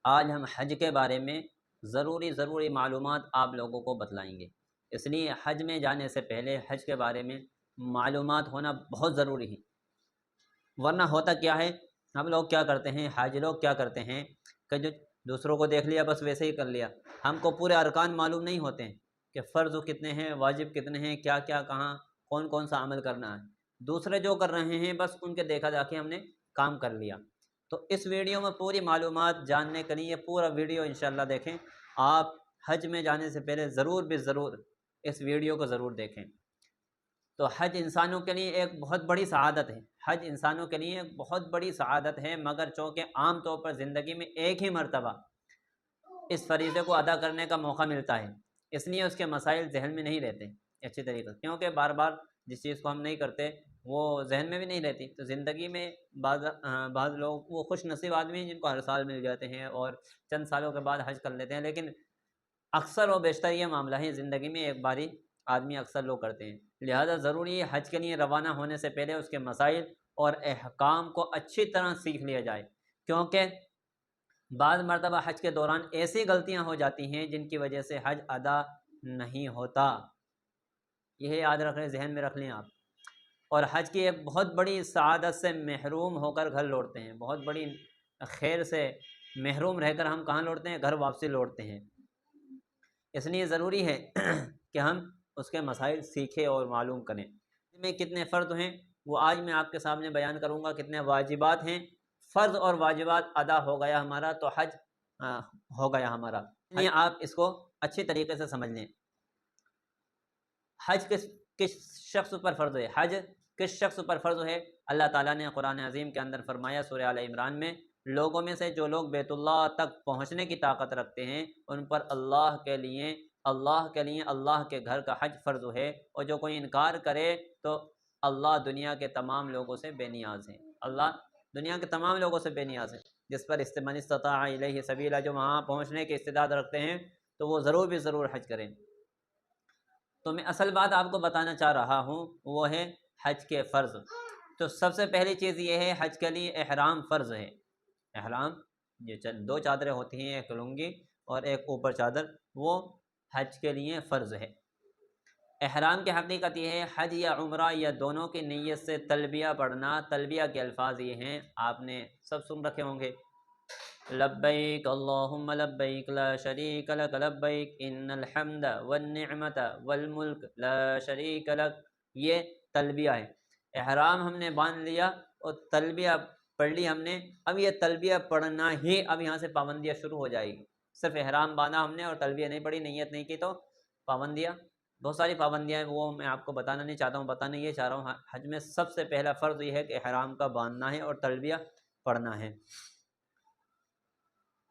آج ہم حج کے بارے میں ضروری معلومات آپ لوگوں کو بتلائیں گے۔ اس لیے حج میں جانے سے پہلے حج کے بارے میں معلومات ہونا بہت ضروری ہے، ورنہ ہوتا کیا ہے، ہم لوگ کیا کرتے ہیں، حاجی لوگ کیا کرتے ہیں کہ جو دوسروں کو دیکھ لیا بس ویسے ہی کر لیا، ہم کو پورے ارکان معلوم نہیں ہوتے ہیں کہ فرض کتنے ہیں، واجب کتنے ہیں، کیا کیا کہاں کون کون سا عمل کرنا ہے۔ دوسرے جو کر رہے ہیں بس ان کے دیکھا جا کے ہم نے کام کر لیا۔ تو اس ویڈیو میں پوری معلومات جاننے کے لیے پورا ویڈیو انشاءاللہ دیکھیں۔ آپ حج میں جانے سے پہلے ضرور اس ویڈیو کو ضرور دیکھیں۔ تو حج انسانوں کے لیے ایک بہت بڑی سعادت ہے، حج انسانوں کے لیے ایک بہت بڑی سعادت ہے، مگر چونکہ عام طور پر زندگی میں ایک ہی مرتبہ اس فریضے کو ادا کرنے کا موقع ملتا ہے، اس لیے اس کے مسائل ذہن میں نہیں رہتے اچھی طریقے سے، کیونکہ بار بار جس چیز کو ہم نہیں کرتے وہ ذہن میں بھی نہیں رہتی۔ تو زندگی میں بعض لوگ وہ خوش نصیب آدمی ہیں جن کو ہر سال مل جاتے ہیں اور چند سالوں کے بعد حج کر لیتے ہیں، لیکن اکثر و بیشتر یہ معاملہ ہے زندگی میں ایک باری آدمی اکثر لوگ کرتے ہیں۔ لہذا ضروری ہے حج کے لیے روانہ ہونے سے پہلے اس کے مسائل اور احکام کو اچھی طرح سیکھ لیا جائے، کیونکہ بعض مرتبہ حج کے دوران ایسی غلطیاں ہو جاتی ہیں جن کی وجہ سے حج ادا نہیں ہوتا۔ یہ یاد رکھ لیں، ذہن میں رکھ لیں آپ۔ اور حج کی ایک بہت بڑی سعادت سے محروم ہو کر گھر لوٹتے ہیں، بہت بڑی خیر سے محروم رہ کر ہم کہاں لوٹتے ہیں؟ گھر واپسی لوٹتے ہیں۔ اس لیے ضروری ہے کہ ہم اس کے مسائل سیکھیں اور معلوم کریں۔ میں کتنے فرض ہیں وہ آج میں آپ کے سامنے بیان کروں گا، کتنے واجبات ہیں۔ فرض اور واجبات ادا ہو گیا ہمارا تو حج ہو گیا ہمارا، یعنی آپ اس کو اچھی طریقے سے سمجھ لیں۔ حج کس شخص پر فرض ہے؟ حج کس شخص پر فرض ہے؟ اللہ تعالیٰ نے قرآن عظیم کے اندر فرمایا سورہ آل عمران میں، لوگوں میں سے جو لوگ بیت اللہ تک پہنچنے کی طاقت رکھتے ہیں ان پر اللہ کے لیے اللہ کے گھر کا حج فرض ہے، اور جو کوئی انکار کرے تو اللہ دنیا کے تمام لوگوں سے بے نیاز ہے، اللہ دنیا کے تمام لوگوں سے بے نیاز ہے۔ جس پر من استطاع الیہ سبیلا، جو وہاں پہنچنے کی استطاعت رکھتے ہیں تو وہ ضرور حج کریں۔ تو میں اصل بات آپ کو بتانا چاہ رہا ہوں وہ ہے حج کے فرض۔ تو سب سے پہلی چیز یہ ہے حج کے لیے احرام فرض ہے۔ احرام، یہ دو چادریں ہوتی ہیں، ایک لنگی اور ایک اوپر چادر، وہ حج کے لیے فرض ہے۔ احرام کی حقیقت یہ ہے حج یا عمرہ یا دونوں کی نیت سے تلبیہ پڑھنا۔ تلبیہ کے الفاظ یہ ہیں، آپ نے سب سن رکھے ہوں گے، لبیک اللہم لبیک لا شریک لک لبیک ان الحمد والنعمت والملک لا شریک لک، یہ تلبیہ ہے۔ احرام ہم نے باندھ لیا اور تلبیہ پڑھ لی ہم نے، اب یہ تلبیہ پڑھنا ہی، اب یہاں سے پابندیاں شروع ہو جائے گی۔ صرف احرام باندھا ہم نے اور تلبیہ نہیں پڑھی، نیت نہیں کی تو پابندیاں، بہت ساری پابندیاں ہیں، وہ میں آپ کو بتانا نہیں چاہتا ہوں، بتانا یہ چاہ رہا ہوں حج میں سب سے پہلا فرض یہ ہے کہ احرام کا باندھنا ہے اور تلبیہ پڑھنا ہے۔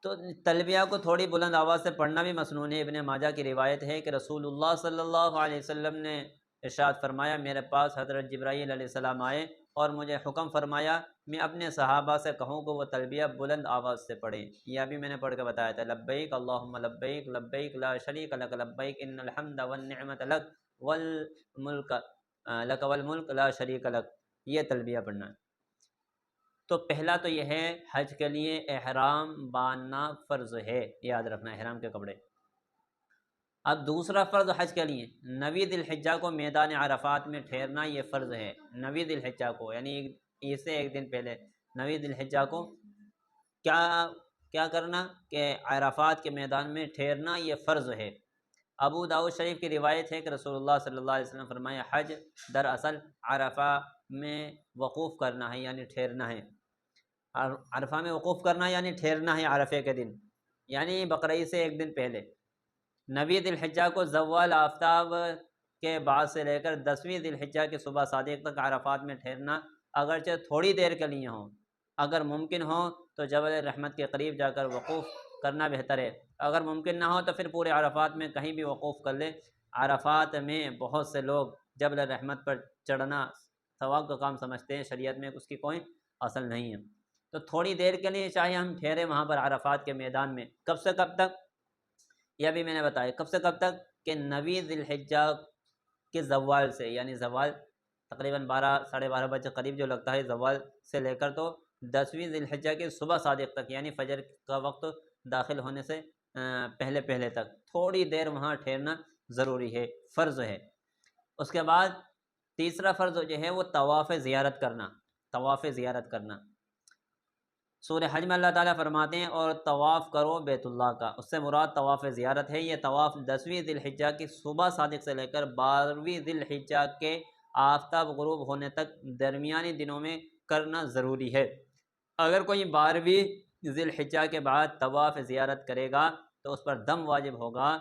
تو تلبیہ کو تھوڑی بلند آواز سے پڑھنا بھی مسنون ہے۔ ابن ماجہ کی روایت ہے کہ رسول اللہ صلی اللہ علیہ وسلم نے ارشاد فرمایا، میرے پاس حضرت جبرائیل علیہ السلام آئے اور مجھے حکم فرمایا میں اپنے صحابہ سے کہوں کہ وہ تلبیہ بلند آواز سے پڑھیں۔ یہ ابھی میں نے پڑھ کے بتایا تھا، لبیک اللہم لبیک لبیک لا شریک لک لبیک ان الحمد والنعمت لک والملک لک والملک لا شریک لک، یہ تلبیہ پڑھنا ہے۔ تو پہلا تو یہ ہے حج کے لیے احرام باندھنا فرض ہے، یاد رکھنا احرام کے کپڑے۔ اب دوسرا فرض حج کے لیے 9 ذی الحجہ کو میدان عرفات میں ٹھہرنا، یہ فرض ہے۔ 9 ذی الحجہ کو، یعنی عید سے ایک دن پہلے 9 ذی الحجہ کو کیا کرنا کہ عرفات کے میدان میں ٹھہرنا، یہ فرض ہے۔ ابو داؤد شریف کی روایت ہے کہ رسول اللہ صلی اللہ علیہ وسلم فرمایا، حج دراصل عرفہ میں وقوف کرنا ہے، یعنی ٹھہرنا ہے۔ عرفہ میں وقوف کرنا یعنی ٹھہرنا ہے عرفے کے دن، یعنی بقرعید سے ایک دن پہلے 9 ذی الحجہ کو زوال آفتاب کے بعد سے لے کر 10ویں ذی الحجہ کے صبح صادق تک عرفات میں ٹھہرنا، اگرچہ تھوڑی دیر کے لیے ہوں، اگر ممکن ہو تو جبل رحمت کے قریب جا کر وقوف کرنا بہتر ہے، اگر ممکن نہ ہو تو پھر پورے عرفات میں کہیں بھی وقوف کر لے۔ عرفات میں بہت سے لوگ جبل رحمت پر چڑھنا ثواب کا کام سمجھتے ہیں، شریعت میں اس کی کوئی اصل نہیں ہے۔ تو تھوڑی دیر کے لیے چاہے ہم ٹھہرے وہاں پر عرفات کے میدان میں، کب سے کب تک؟ یہ بھی میں نے بتایا کب سے کب تک کہ 9 ذی الحجہ کے زوال سے، یعنی زوال تقریباً 12 ساڑھے 12 بجے قریب جو لگتا ہے زوال سے لے کر تو 10ویں ذی الحجہ کے صبح صادق تک، یعنی فجر کا وقت داخل ہونے سے پہلے پہلے تک تھوڑی دیر وہاں ٹھہرنا ضروری ہے، فرض ہے۔ اس کے بعد تیسرا فرض جو ہے وہ طواف زیارت کرنا، طواف زیارت کرنا۔ سورہ حج میں اللہ تعالیٰ فرماتے ہیں اور طواف کرو بیت اللہ کا، اس سے مراد طواف زیارت ہے۔ یہ طواف 10ویں ذی الحجہ کی صبح صادق سے لے کر 12ویں ذی الحجہ کے آفتاب غروب ہونے تک درمیانی دنوں میں کرنا ضروری ہے۔ اگر کوئی 12ویں ذی الحجہ کے بعد طواف زیارت کرے گا تو اس پر دم واجب ہوگا۔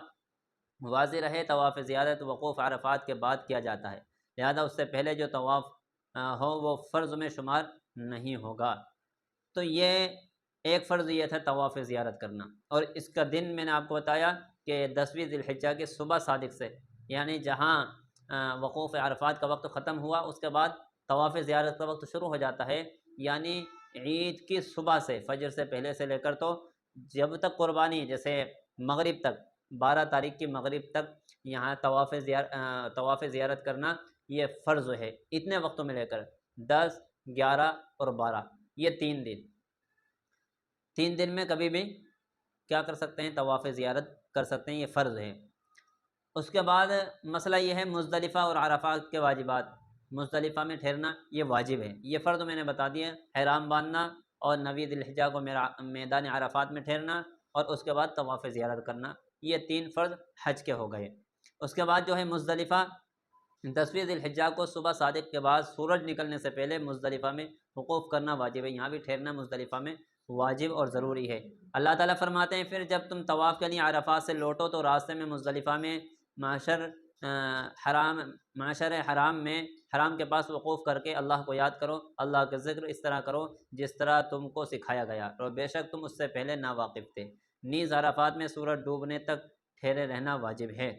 واضح رہے طواف زیارت وقوف عرفات کے بعد کیا جاتا ہے، لہذا اس سے پہلے جو طواف ہو وہ فرض میں شمار نہیں ہوگا۔ تو یہ ایک فرض یہ تھا طواف زیارت کرنا، اور اس کا دن میں نے آپ کو بتایا کہ 10ویں ذی الحجہ کے صبح صادق سے، یعنی جہاں وقوف عرفات کا وقت ختم ہوا اس کے بعد طواف زیارت کا وقت شروع ہو جاتا ہے، یعنی عید کی صبح سے، فجر سے پہلے سے لے کر تو جب تک قربانی، جیسے مغرب تک، 12 تاریخ کی مغرب تک یہاں طواف زیارت کرنا یہ فرض ہے۔ اتنے وقتوں میں لے کر 10، 11 اور 12، یہ 3 دن میں کبھی بھی کیا کر سکتے ہیں؟ طواف زیارت کر سکتے ہیں، یہ فرض ہے۔ اس کے بعد مسئلہ یہ ہے مزدلفہ اور عرفات کے واجبات۔ مزدلفہ میں ٹھہرنا یہ واجب ہے، یہ فرض میں نے بتا دیا، احرام باندھنا اور 9ویں ذی الحجہ کو میدان عرفات میں ٹھہرنا اور اس کے بعد طواف زیارت کرنا، یہ 3 فرض حج کے ہو گئے۔ اس کے بعد جو ہے مزدلفہ، 10ویں ذی الحجہ کو صبح صادق کے بعد سورج نکلنے سے پہلے مزدلفہ میں وقوف کرنا واجب ہے، یہاں بھی ٹھہرنا مزدلفہ میں واجب اور ضروری ہے۔ اللہ تعالیٰ فرماتے ہیں پھر جب تم طواف کے لیے عرفات سے لوٹو تو راستے میں مزدلفہ میں معشر حرام میں، حرام کے پاس وقوف کر کے اللہ کو یاد کرو، اللہ کا ذکر اس طرح کرو جس طرح تم کو سکھایا گیا، اور بے شک تم اس سے پہلے ناواقف تھے۔ نیز عرفات میں سورج ڈوبنے تک ٹھہرے رہنا واجب ہے۔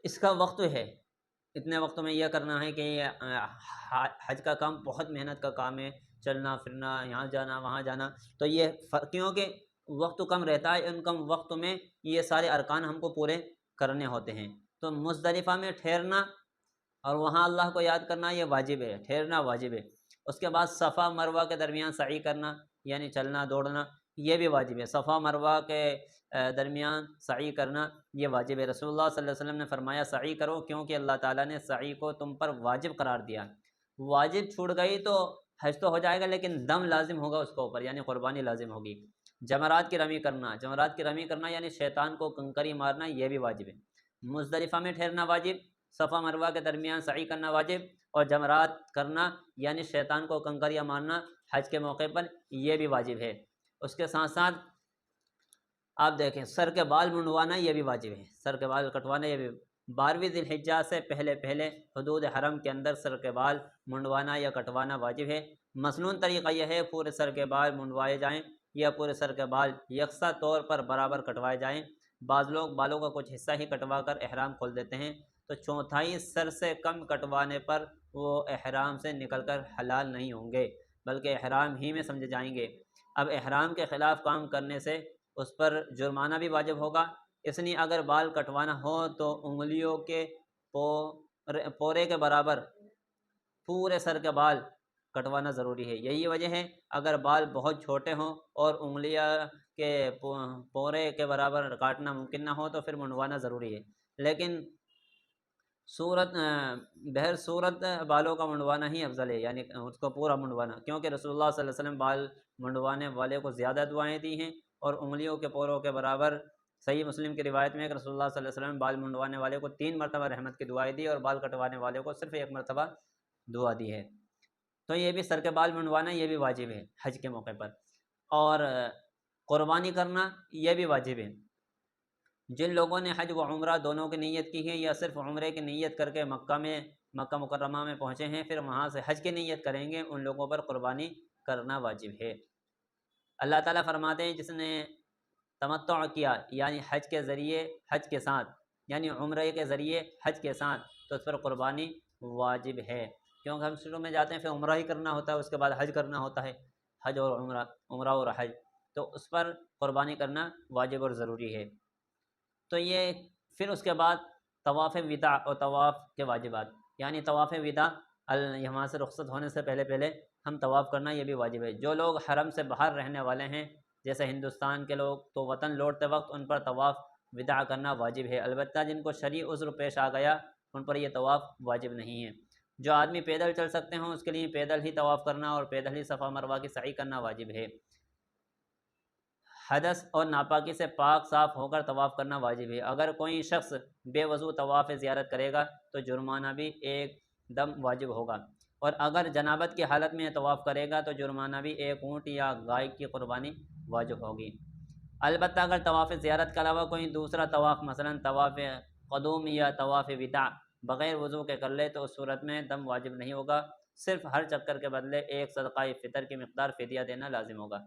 اس کا وقت ہے، اتنے وقتوں میں یہ کرنا ہے کہ حج کا کام بہت محنت کا کام ہے، چلنا پھرنا، یہاں جانا وہاں جانا، تو یہ کیونکہ وقت کم رہتا ہے، ان کم وقت میں یہ سارے ارکان ہم کو پورے کرنے ہوتے ہیں۔ تو مزدلفہ میں ٹھہرنا اور وہاں اللہ کو یاد کرنا یہ واجب ہے، ٹھہرنا واجب ہے۔ اس کے بعد صفا مروہ کے درمیان سعی کرنا، یعنی چلنا دوڑنا، یہ بھی واجب ہے۔ صفا مروہ کے درمیان سعی کرنا یہ واجب ہے۔ رسول اللہ صلی اللہ علیہ وسلم نے فرمایا سعی کرو، کیونکہ اللہ تعالیٰ نے سعی کو تم پر واجب قرار دیا۔ واجب چھوٹ گئی تو حج تو ہو جائے گا لیکن دم لازم ہوگا اس کے اوپر، یعنی قربانی لازم ہوگی۔ جمرات کی رمی کرنا، جمرات کی رمی کرنا یعنی شیطان کو کنکری مارنا، یہ بھی واجب ہے۔ مزدلفہ میں ٹھہرنا واجب، صفا مروہ کے درمیان سعی کرنا واجب، اور جمرات کرنا یعنی شیطان کو کنکریاں مارنا حج کے موقع پر یہ بھی واجب ہے۔ اس کے ساتھ ساتھ آپ دیکھیں سر کے بال منڈوانا یہ بھی واجب ہے، سر کے بال کٹوانا یہ بھی 12ویں ذی الحجہ سے پہلے پہلے حدود حرم کے اندر سر کے بال منڈوانا یا کٹوانا واجب ہے۔ مسنون طریقہ یہ ہے پورے سر کے بال منڈوائے جائیں یا پورے سر کے بال یکساں طور پر برابر کٹوائے جائیں۔ بعض لوگ بالوں کا کچھ حصہ ہی کٹوا کر احرام کھول دیتے ہیں، تو 1/4 سر سے کم کٹوانے پر وہ احرام سے نکل کر حلال نہیں ہوں گے بلکہ احرام ہی میں سمجھے جائیں گے۔ اب احرام کے خلاف کام کرنے سے اس پر جرمانہ بھی واجب ہوگا، اس لیے اگر بال کٹوانا ہو تو انگلیوں کے پورے کے برابر پورے سر کے بال کٹوانا ضروری ہے۔ یہی وجہ ہے اگر بال بہت چھوٹے ہوں اور انگلیاں کے پورے کے برابر کاٹنا ممکن نہ ہو تو پھر منڈوانا ضروری ہے، لیکن بہر صورت بالوں کا منڈوانا ہی افضل ہے، یعنی اس کو پورا منڈوانا، کیونکہ رسول اللہ صلی اللہ علیہ وسلم بال منڈوانے والے کو زیادہ دعائیں دی ہیں، اور انگلیوں کے پوروں کے برابر صحیح مسلم کی روایت میں کہ رسول اللہ صلی اللہ علیہ وسلم بال منڈوانے والے کو 3 مرتبہ رحمت کی دعائیں دی اور بال کٹوانے والے کو صرف 1 مرتبہ دعا دی ہے۔ تو یہ بھی سر کے بال منڈوانا یہ بھی واجب ہے حج کے موقع پر، اور قربانی کرنا یہ بھی واجب ہے۔ جن لوگوں نے حج و عمرہ دونوں کی نیت کی ہے یا صرف عمرے کی نیت کر کے مکہ مکرمہ میں پہنچے ہیں پھر وہاں سے حج کی نیت کریں گے، ان لوگوں پر قربانی کرنا واجب ہے۔ اللہ تعالیٰ فرماتے ہیں جس نے تمتع کیا یعنی حج کے ذریعے حج کے ساتھ، یعنی عمرے کے ذریعے حج کے ساتھ، تو اس پر قربانی واجب ہے، کیونکہ ہم شروع میں جاتے ہیں پھر عمرہ ہی کرنا ہوتا ہے، اس کے بعد حج کرنا ہوتا ہے، حج اور عمرہ، عمرہ اور حج، تو اس پر قربانی کرنا واجب اور ضروری ہے۔ تو یہ پھر اس کے بعد طواف وداع اور طواف کے واجبات، یعنی طواف وداع یہاں سے رخصت ہونے سے پہلے پہلے ہم طواف کرنا یہ بھی واجب ہے۔ جو لوگ حرم سے باہر رہنے والے ہیں جیسے ہندوستان کے لوگ، تو وطن لوٹتے وقت ان پر طواف وداع کرنا واجب ہے، البتہ جن کو شرعی عذر پیش آ گیا ان پر یہ طواف واجب نہیں ہے۔ جو آدمی پیدل چل سکتے ہوں اس کے لیے پیدل ہی طواف کرنا اور پیدل ہی صفا مروہ کی سعی کرنا واجب ہے۔ حدث اور ناپاکی سے پاک صاف ہو کر طواف کرنا واجب ہے۔ اگر کوئی شخص بے وضو طواف زیارت کرے گا تو جرمانہ بھی ایک دم واجب ہوگا، اور اگر جنابت کی حالت میں طواف کرے گا تو جرمانہ بھی ایک اونٹ یا گائے کی قربانی واجب ہوگی۔ البتہ اگر طواف زیارت کے علاوہ کوئی دوسرا طواف مثلا طواف قدوم یا طواف وداع بغیر وضو کے کر لے تو اس صورت میں دم واجب نہیں ہوگا، صرف ہر چکر کے بدلے ایک صدقہ فطر کی مقدار فدیہ دینا لازم ہوگا۔